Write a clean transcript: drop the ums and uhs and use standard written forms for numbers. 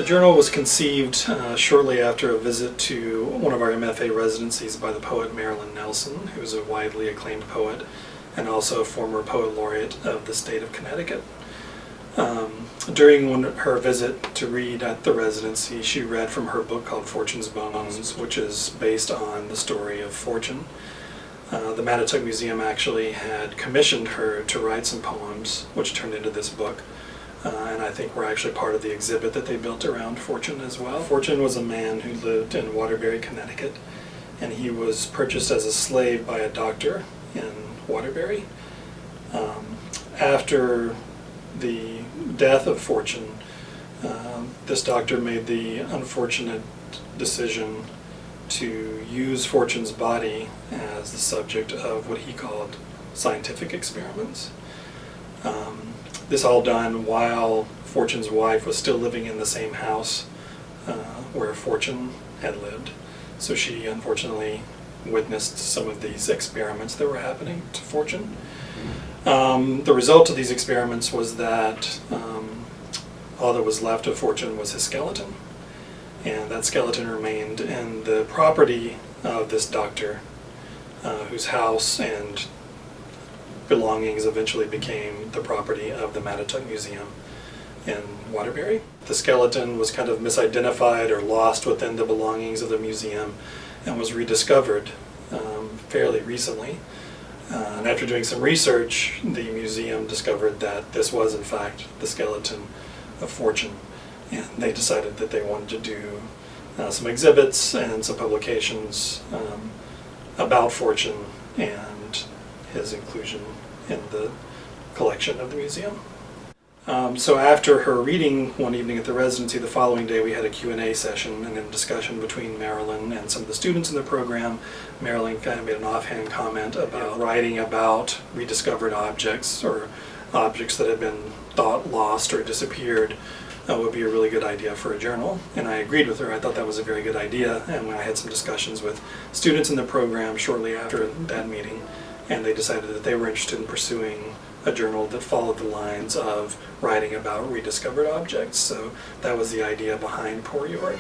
The journal was conceived shortly after a visit to one of our MFA residencies by the poet Marilyn Nelson, who is a widely acclaimed poet and also a former poet laureate of the state of Connecticut. During her visit to read at the residency, she read from her book called Fortune's Bones, which is based on the story of Fortune. The Mattituck Museum actually had commissioned her to write some poems, which turned into this book. And I think we're actually part of the exhibit that they built around Fortune as well. Fortune was a man who lived in Waterbury, Connecticut, and he was purchased as a slave by a doctor in Waterbury. After the death of Fortune, this doctor made the unfortunate decision to use Fortune's body as the subject of what he called scientific experiments. This all done while Fortune's wife was still living in the same house where Fortune had lived. So she unfortunately witnessed some of these experiments that were happening to Fortune. The result of these experiments was that all that was left of Fortune was his skeleton. And that skeleton remained in the property of this doctor, whose house and belongings eventually became the property of the Mattituck Museum in Waterbury. The skeleton was kind of misidentified or lost within the belongings of the museum and was rediscovered fairly recently. And after doing some research, the museum discovered that this was in fact the skeleton of Fortune. And they decided that they wanted to do some exhibits and some publications about Fortune and his inclusion in the collection of the museum. So after her reading one evening at the residency, the following day we had a Q&A session and a discussion between Marilyn and some of the students in the program. Marilyn kind of made an offhand comment about writing about rediscovered objects or objects that had been thought lost or disappeared would be a really good idea for a journal, and I agreed with her. I thought that was a very good idea, and when I had some discussions with students in the program shortly after that meeting, and they decided that they were interested in pursuing a journal that followed the lines of writing about rediscovered objects. So that was the idea behind Poor Yorick.